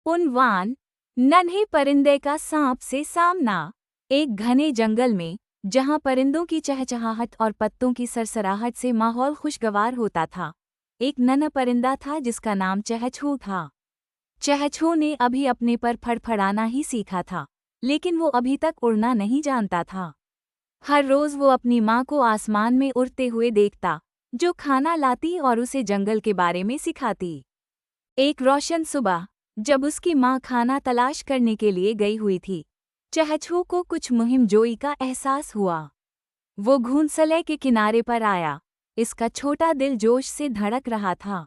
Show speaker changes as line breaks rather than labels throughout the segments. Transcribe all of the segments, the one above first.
उन्वान, नन्हे परिंदे का सांप से सामना। एक घने जंगल में, जहां परिंदों की चहचहाहट और पत्तों की सरसराहट से माहौल खुशगवार होता था, एक नन्हा परिंदा था जिसका नाम चहचू था। चहचू ने अभी अपने पर फड़फड़ाना ही सीखा था, लेकिन वो अभी तक उड़ना नहीं जानता था। हर रोज वो अपनी माँ को आसमान में उड़ते हुए देखता, जो खाना लाती और उसे जंगल के बारे में सिखाती। एक रोशन सुबह, जब उसकी माँ खाना तलाश करने के लिए गई हुई थी, चहचू को कुछ मुहिमजोई का एहसास हुआ। वो घूंसले के किनारे पर आया, इसका छोटा दिल जोश से धड़क रहा था।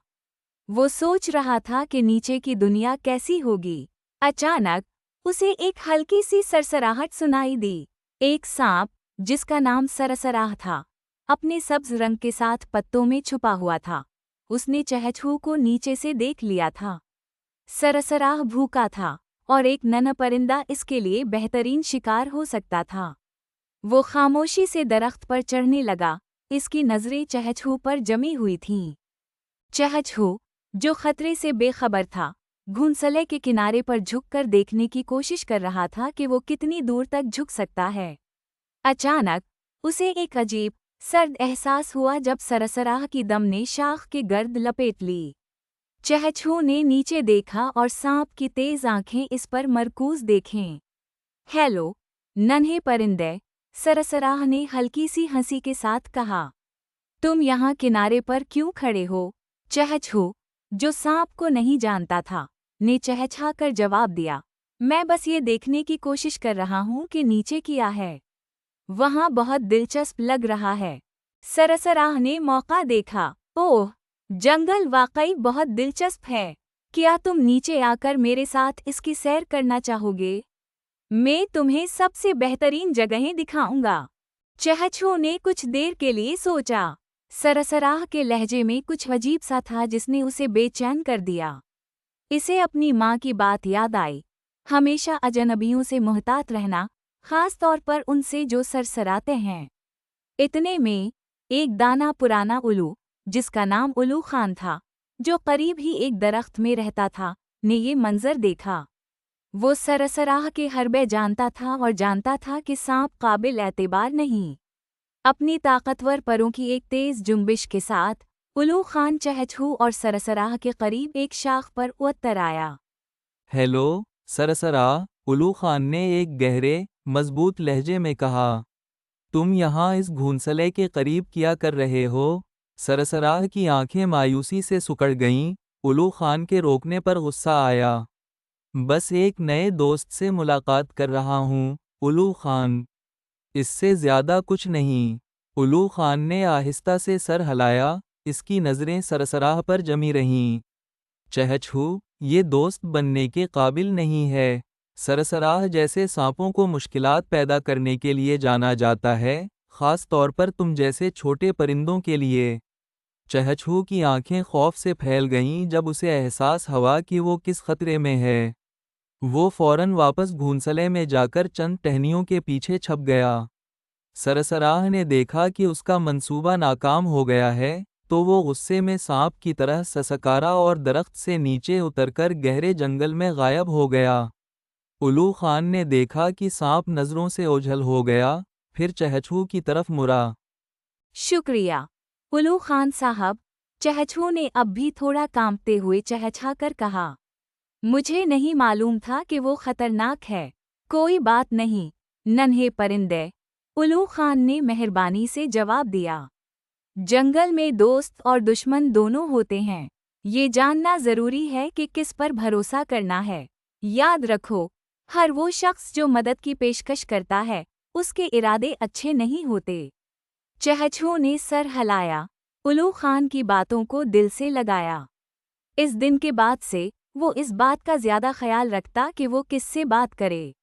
वो सोच रहा था कि नीचे की दुनिया कैसी होगी। अचानक उसे एक हल्की सी सरसराहट सुनाई दी। एक सांप, जिसका नाम सरसराह था, अपने सब्ज रंग के साथ पत्तों में छुपा हुआ था। उसने चहचू को नीचे से देख लिया था। सरसराह भूखा था, और एक नन्हा परिंदा इसके लिए बेहतरीन शिकार हो सकता था। वो खामोशी से दरख्त पर चढ़ने लगा, इसकी नजरें चहचू पर जमी हुई थीं। चहचू, जो खतरे से बेखबर था, घूंसले के किनारे पर झुककर देखने की कोशिश कर रहा था कि वो कितनी दूर तक झुक सकता है। अचानक उसे एक अजीब, सर्द एहसास हुआ जब सरसराह की दम ने शाख के गर्द लपेट ली। चहचू ने नीचे देखा और सांप की तेज आंखें इस पर मरकूज देखें। हेलो, नन्हे परिंदे, सरसराह ने हल्की सी हंसी के साथ कहा। तुम यहाँ किनारे पर क्यों खड़े हो? चहचू, जो सांप को नहीं जानता था, ने चहचहाकर जवाब दिया, मैं बस ये देखने की कोशिश कर रहा हूँ कि नीचे क्या है। वहाँ बहुत दिलचस्प लग रहा है। सरसराह ने मौका देखा। ओह, जंगल वाकई बहुत दिलचस्प है। क्या तुम नीचे आकर मेरे साथ इसकी सैर करना चाहोगे? मैं तुम्हें सबसे बेहतरीन जगहें दिखाऊंगा। चहचू ने कुछ देर के लिए सोचा। सरसराह के लहजे में कुछ अजीब सा था जिसने उसे बेचैन कर दिया। इसे अपनी माँ की बात याद आई, हमेशा अजनबियों से मुहतात रहना, खास तौर पर उनसे जो सरसराते हैं। इतने में एक दाना पुराना उल्लू, जिसका नाम उल्लू खान था, जो करीब ही एक दरख्त में रहता था, ने ये मंजर देखा। वो सरसराह के हरबे जानता था और जानता था कि सांप काबिल एतबार नहीं। अपनी ताकतवर परों की एक तेज जुंबिश के साथ उल्लू खान चहचू और सरसराह के करीब एक शाख पर उतर आया।
हेलो, सरसराह, उल्लू खान ने एक गहरे, मजबूत लहजे में कहा। तुम यहाँ इस घूंसले के करीब क्या कर रहे हो? सरसराह की आंखें मायूसी से सिकुड़ गईं। उल्लू खान के रोकने पर गुस्सा आया। बस एक नए दोस्त से मुलाकात कर रहा हूँ, उल्लू खान। इससे ज्यादा कुछ नहीं। उल्लू खान ने आहिस्ता से सर हिलाया, इसकी नज़रें सरसराह पर जमी रहीं। चहचू, ये दोस्त बनने के काबिल नहीं है। सरसराह जैसे सांपों को मुश्किलात पैदा करने के लिए जाना जाता है, खास तौर पर तुम जैसे छोटे परिंदों के लिए। चहचू की आंखें खौफ से फैल गईं जब उसे एहसास हुआ कि वो किस खतरे में है। वो फौरन वापस घूंसले में जाकर चंद टहनियों के पीछे छप गया। सरसराह ने देखा कि उसका मंसूबा नाकाम हो गया है, तो वो गुस्से में सांप की तरह ससकारा और दरख्त से नीचे उतरकर गहरे जंगल में गायब हो गया। उल्लू खान ने देखा कि सांप नज़रों से ओझल हो गया, फिर चहचू की तरफ मुड़ा।
शुक्रिया, उल्लू खान साहब, चहचू ने अब भी थोड़ा कांपते हुए चहचहाकर कहा। मुझे नहीं मालूम था कि वो खतरनाक है। कोई बात नहीं, नन्हे परिंदे, उल्लू खान ने मेहरबानी से जवाब दिया। जंगल में दोस्त और दुश्मन दोनों होते हैं। ये जानना जरूरी है कि किस पर भरोसा करना है। याद रखो, हर वो शख्स जो मदद की पेशकश करता है, उसके इरादे अच्छे नहीं होते। चहचू ने सर हिलाया, उल्लू खान की बातों को दिल से लगाया। इस दिन के बाद से वो इस बात का ज्यादा ख्याल रखता कि वो किससे बात करे।